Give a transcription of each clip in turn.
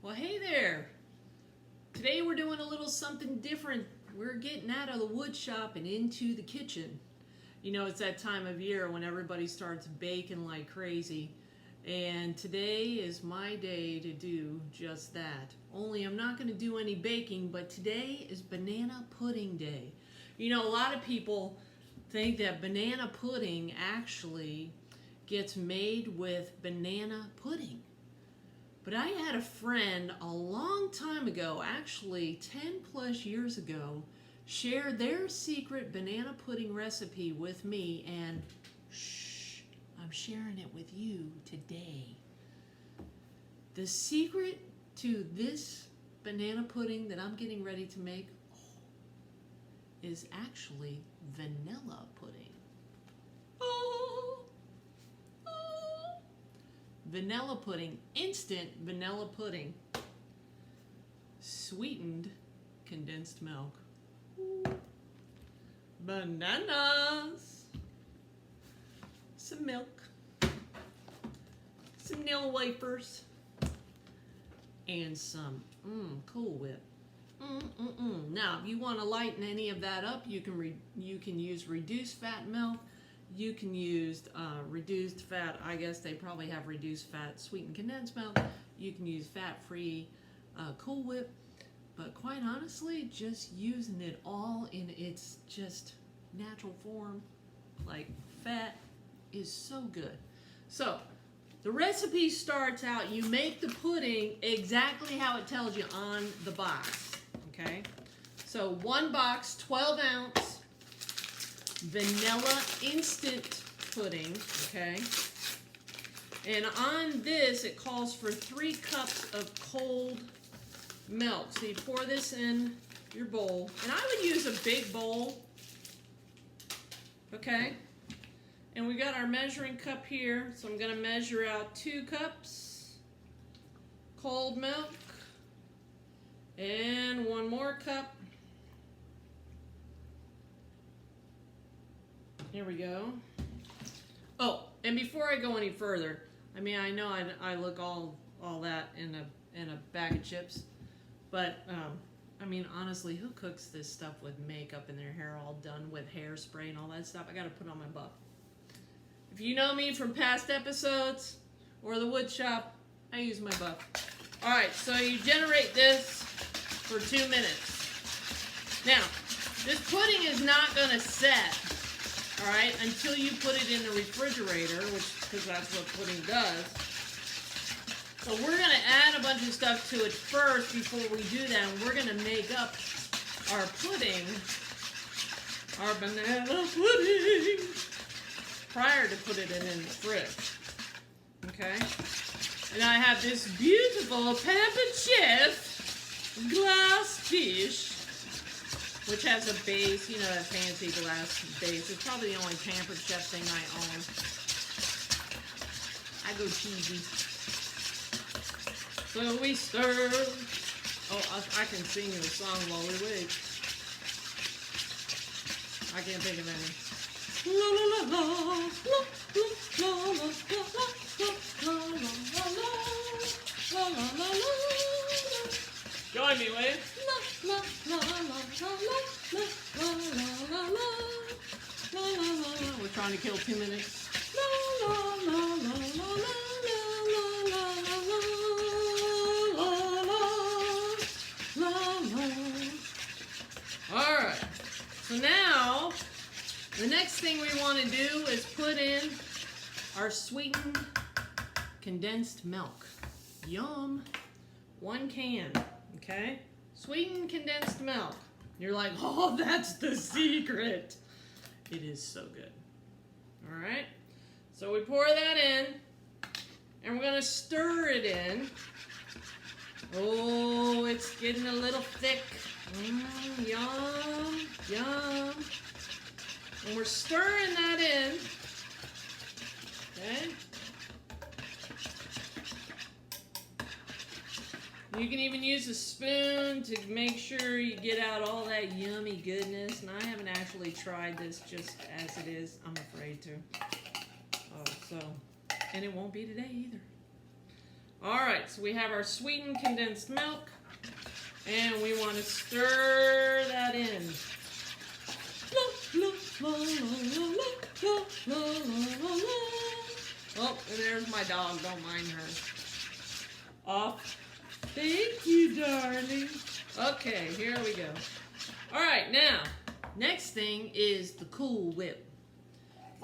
Well, hey there. Today we're doing a little something different. We're getting out of the wood shop and into the kitchen. You know, it's that time of year when everybody starts baking like crazy. And today is my day to do just that. Only I'm not going to do any baking, but today is banana pudding day. You know, a lot of people think that banana pudding actually gets made with banana pudding. But I had a friend a long time ago, actually 10 plus years ago, share their secret banana pudding recipe with me, and shh, I'm sharing it with you today. The secret to this banana pudding that I'm getting ready to make is actually vanilla pudding. Vanilla pudding, instant vanilla pudding, sweetened condensed milk, bananas, some milk, some nail wafers, and some Cool Whip. Now, if you want to lighten any of that up, you can use reduced fat milk. You can use reduced fat, I guess they probably have reduced fat sweetened condensed milk. You can use fat-free Cool Whip. But quite honestly, just using it all in its just natural form, like fat, is so good. So, the recipe starts out, you make the pudding exactly how it tells you on the box, okay? So, one box, 12 ounce, vanilla instant pudding, okay? And on this, it calls for 3 cups of cold milk. So you pour this in your bowl. And I would use a big bowl, okay? And we got our measuring cup here. So I'm gonna measure out 2 cups cold milk and 1 more cup. Here we go. Oh, and before I go any further, I mean, I know I look all that in a bag of chips, but I mean, honestly, who cooks this stuff with makeup and their hair all done with hairspray and all that stuff? I got to put on my buff. If you know me from past episodes or the wood shop, I use my buff. All right, so you generate this for 2 minutes. Now, this pudding is not going to set. All right, until you put it in the refrigerator, because that's what pudding does. So we're going to add a bunch of stuff to it first before we do that. And we're going to make up our pudding, our banana pudding, prior to putting it in the fridge. Okay? And I have this beautiful Pampered Chef glass dish, which has a base, you know, that fancy glass base. It's probably the only Pampered Chef thing I own. I go cheesy. So we stir. Oh, I can sing you a song while we wait. I can't think of any. La la la la, la la la la la la la la la. Join me, will you? La la la la la la la la la la. We're trying to kill 2 minutes. La la la la la la la la la. All right. So now, the next thing we want to do is put in our sweetened condensed milk. Yum. 1 can. Okay? Sweetened condensed milk. You're like, oh, that's the secret. It is so good. All right? So we pour that in, and we're going to stir it in. Oh, it's getting a little thick. Yum, yum. And we're stirring that in. Okay? You can even use a spoon to make sure you get out all that yummy goodness. And I haven't actually tried this just as it is. I'm afraid to. Oh, so, and it won't be today either. All right, so we have our sweetened condensed milk, and we want to stir that in. Oh, and there's my dog. Don't mind her. Off. Thank you, darling. Okay, here we go. All right, now, next thing is the Cool Whip.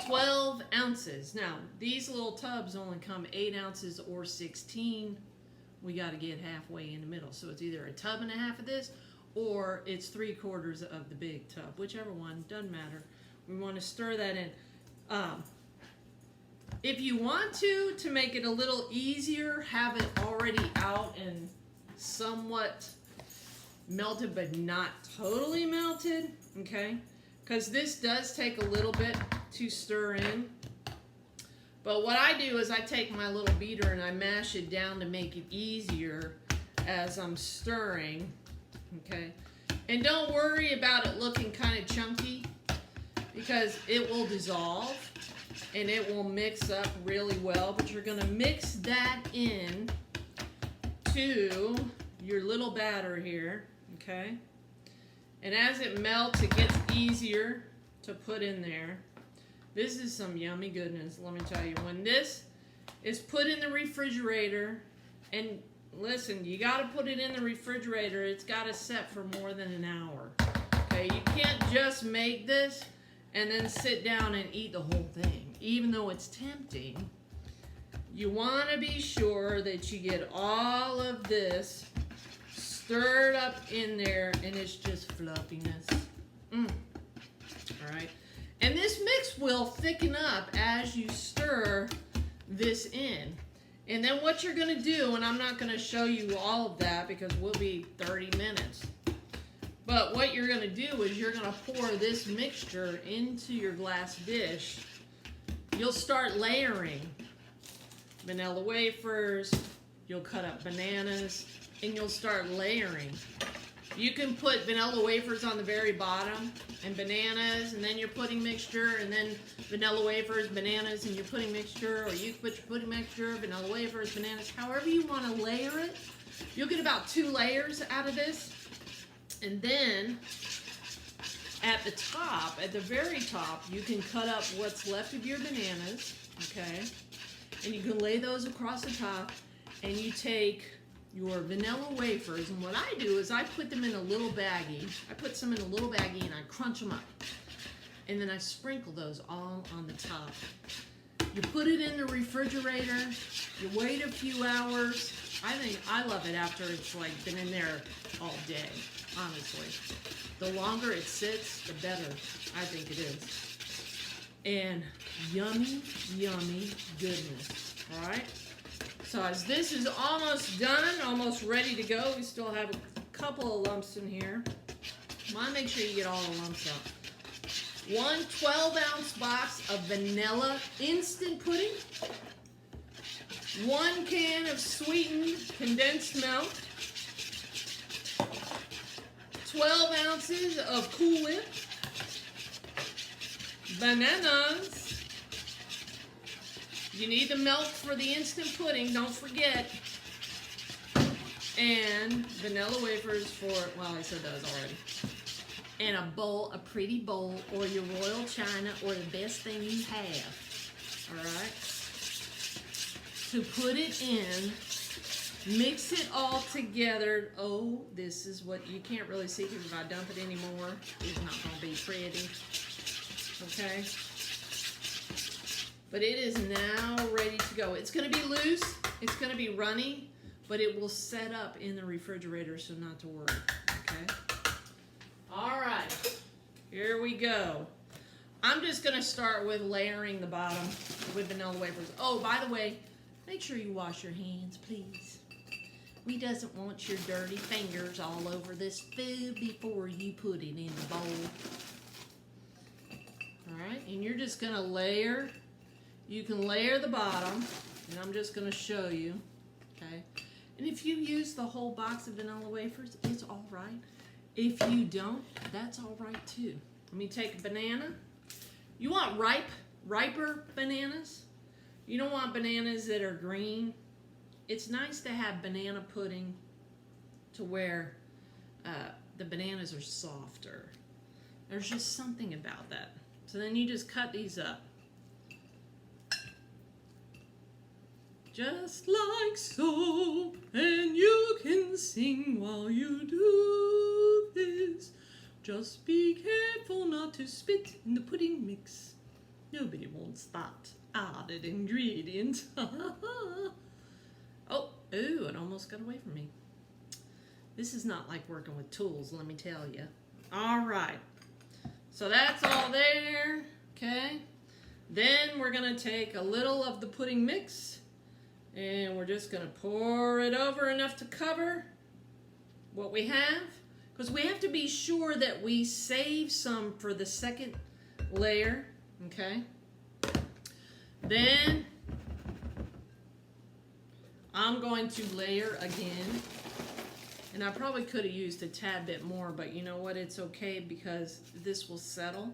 12 ounces. Now, these little tubs only come 8 ounces or 16. We got to get halfway in the middle. So it's either a tub and a half of this, or it's 3/4 of the big tub. Whichever one, doesn't matter. We want to stir that in. If you want to make it a little easier, have it already out and somewhat melted, but not totally melted, okay? Because this does take a little bit to stir in. But what I do is I take my little beater and I mash it down to make it easier as I'm stirring, okay? And don't worry about it looking kind of chunky, because it will dissolve and it will mix up really well. But you're gonna mix that in to your little batter here, okay? And as it melts, it gets easier to put in there. This is some yummy goodness, let me tell you. When this is put in the refrigerator, and listen, you gotta put it in the refrigerator, it's gotta set for more than an hour. Okay, you can't just make this and then sit down and eat the whole thing. Even though it's tempting, you wanna be sure that you get all of this stirred up in there and it's just fluffiness. All right. And this mix will thicken up as you stir this in. And then what you're gonna do, and I'm not gonna show you all of that because we'll be 30 minutes. But what you're gonna do is you're gonna pour this mixture into your glass dish. You'll start layering vanilla wafers, you'll cut up bananas, and you'll start layering. You can put vanilla wafers on the very bottom and bananas, and then you're putting mixture, and then vanilla wafers, bananas, and you're putting mixture, or you can put your pudding mixture, vanilla wafers, bananas, however you want to layer it. You'll get about 2 layers out of this. And then at the top, at the very top, you can cut up what's left of your bananas, okay? And you can lay those across the top, and you take your vanilla wafers, and what I do is I put them in a little baggie. I put some in a little baggie and I crunch them up. And then I sprinkle those all on the top. You put it in the refrigerator, you wait a few hours. I love it after it's like been in there all day, honestly. The longer it sits, the better I think it is. And yummy, yummy goodness, all right? So as this is almost done, almost ready to go, we still have a couple of lumps in here. Want to make sure you get all the lumps out. 1 12-ounce box of vanilla instant pudding. 1 can of sweetened condensed milk. 12 ounces of Cool Whip. Bananas. You need the milk for the instant pudding, don't forget. And vanilla wafers for, well, I said those already. And a bowl, a pretty bowl, or your royal china, or the best thing you have. All right? To put it in, mix it all together. Oh, this is what, you can't really see because if I dump it anymore, it's not going to be pretty. Okay? But it is now ready to go. It's going to be loose, it's going to be runny, but it will set up in the refrigerator, so not to worry, okay? All right, here we go. I'm just going to start with layering the bottom with vanilla wafers. Oh, by the way, make sure you wash your hands, please. We doesn't want your dirty fingers all over this food before you put it in the bowl. All right, and you're just going to layer. You can layer the bottom, and I'm just going to show you, okay? And if you use the whole box of vanilla wafers, it's all right. If you don't, that's all right too. Let me take a banana. You want riper bananas. You don't want bananas that are green it's nice to have banana pudding to where the bananas are softer. There's just something about that. So then you just cut these up. Just like so, and you can sing while you do this. Just be careful not to spit in the pudding mix. Nobody wants that added ingredient. Oh, it almost got away from me. This is not like working with tools, let me tell you. All right, so that's all there, okay? Then we're gonna take a little of the pudding mix and we're just gonna pour it over enough to cover what we have, because we have to be sure that we save some for the second layer, okay? Then I'm going to layer again. And I probably could have used a tad bit more, but you know what? It's okay because this will settle.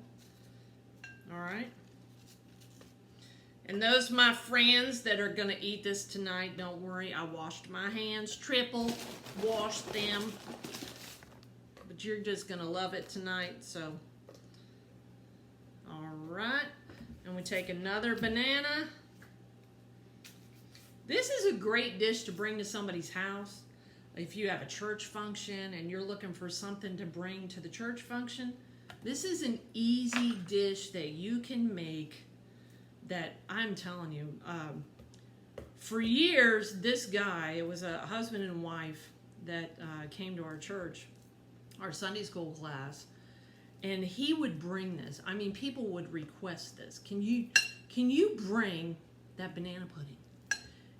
All right. And those my friends that are going to eat this tonight, don't worry. I washed my hands, triple washed them. But you're just going to love it tonight, so. All right. And we take another banana. This is a great dish to bring to somebody's house. If you have a church function and you're looking for something to bring to the church function, this is an easy dish that you can make that I'm telling you. For years, this guy, it was a husband and wife that came to our church, our Sunday school class, and he would bring this. I mean, people would request this. Can you bring that banana pudding?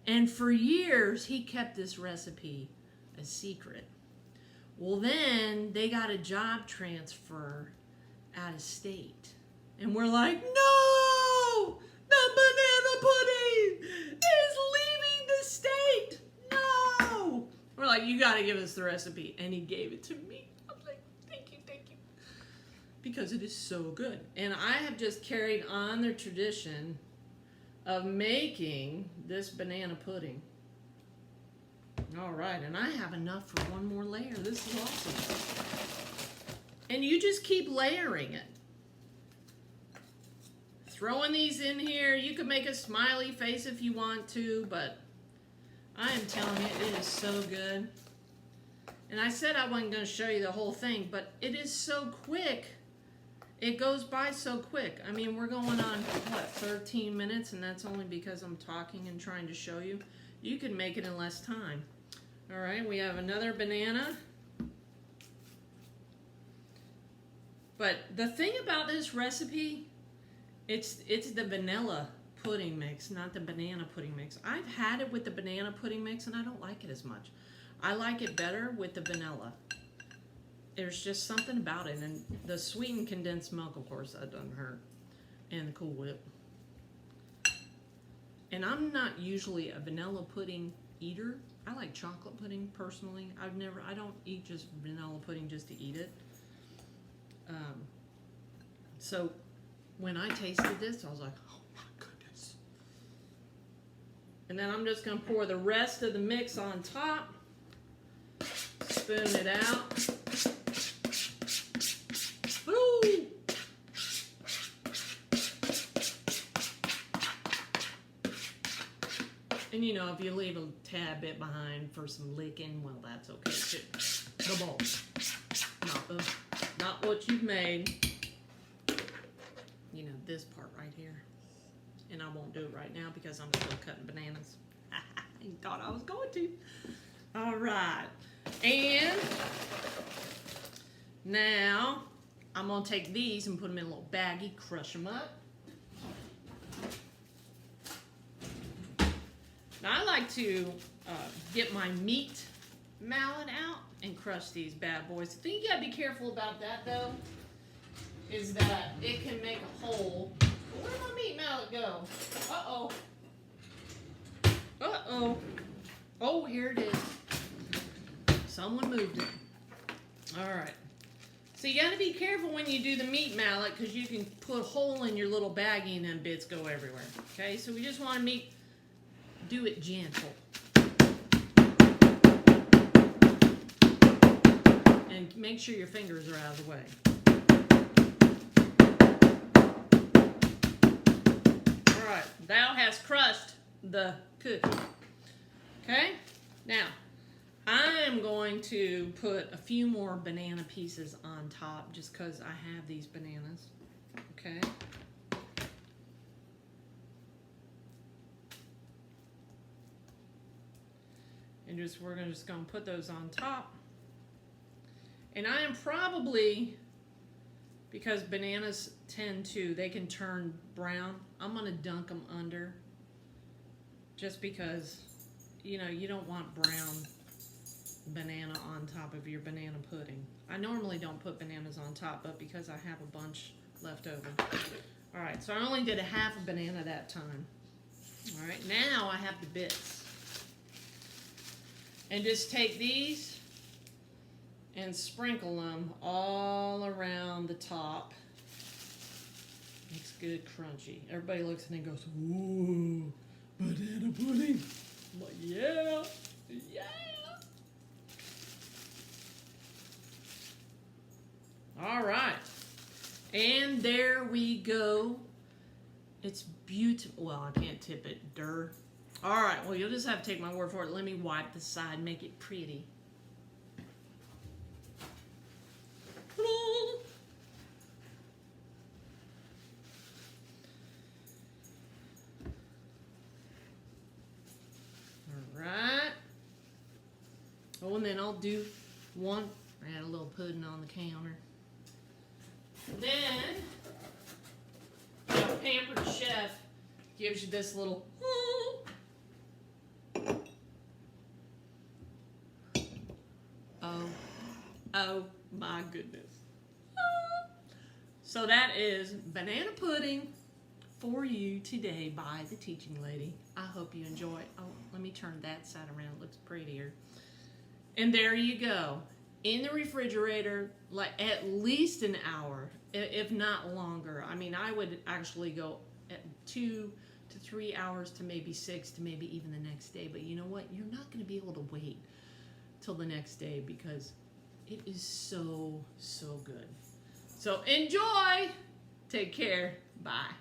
And for years, he kept this recipe a secret. Well, then they got a job transfer out of state. And we're like, no! The banana pudding is leaving the state! No! We're like, you gotta give us the recipe. And he gave it to me. I was like, thank you. Because it is so good. And I have just carried on the tradition of making this banana pudding. All right, and I have enough for one more layer. This is awesome. And you just keep layering it. Throwing these in here. You could make a smiley face if you want to, but I am telling you, it is so good. And I said I wasn't going to show you the whole thing, but it is so quick. It goes by so quick. I mean, we're going on, what, 13 minutes, and that's only because I'm talking and trying to show you. You can make it in less time. All right, we have another banana. But the thing about this recipe, it's the vanilla pudding mix, not the banana pudding mix. I've had it with the banana pudding mix, and I don't like it as much. I like it better with the vanilla. There's just something about it. And the sweetened condensed milk, of course, that doesn't hurt. And the Cool Whip. And I'm not usually a vanilla pudding eater. I like chocolate pudding personally. I don't eat just vanilla pudding just to eat it. So when I tasted this, I was like, oh my goodness. And then I'm just going to pour the rest of the mix on top. Spoon it out. Woo! And you know, if you leave a tad bit behind for some licking, well, that's okay too. The bowl, not what you've made. You know, this part right here. And I won't do it right now because I'm still cutting bananas. You thought I was going to. All right. And now I'm going to take these and put them in a little baggie, crush them up. Now I like to get my meat mallet out and crush these bad boys. The thing you got to be careful about that, though, is that it can make a hole. Where did my meat mallet go? Uh-oh. Uh-oh. Oh, here it is. Someone moved it. All right. So you got to be careful when you do the meat mallet because you can put a hole in your little baggie and then bits go everywhere. Okay, so we just want to do it gentle. make sure your fingers are out of the way. All right, thou hast crushed the cookie. Okay, now I am going to put a few more banana pieces on top just because I have these bananas. Okay. And we're just going to put those on top. And I am probably, because bananas they can turn brown, I'm going to dunk them under. Just because, you know, you don't want brown banana on top of your banana pudding. I normally don't put bananas on top, but because I have a bunch left over. All right, so I only did a half a banana that time. All right, now I have the bits. And just take these and sprinkle them all around the top. Makes good crunchy. Everybody looks and goes, "Ooh, banana pudding." I'm like, yeah, yeah. All right. And there we go. It's beautiful. Well, I can't tip it. All right. Well, you'll just have to take my word for it. Let me wipe the side and make it pretty. All right. Oh, and then I'll do one. I had a little pudding on the counter. Then, the Pampered Chef gives you this little. Oh my goodness. So that is banana pudding for you today by the teaching lady. I hope you enjoy it. Oh, let me turn that side around. It looks prettier. And there you go. In the refrigerator, like at least an hour, if not longer. I mean, I would actually go at 2 to 3 hours to maybe 6 to maybe even the next day. But you know what? You're not going to be able to wait till the next day because it is so, so good. So enjoy. Take care. Bye.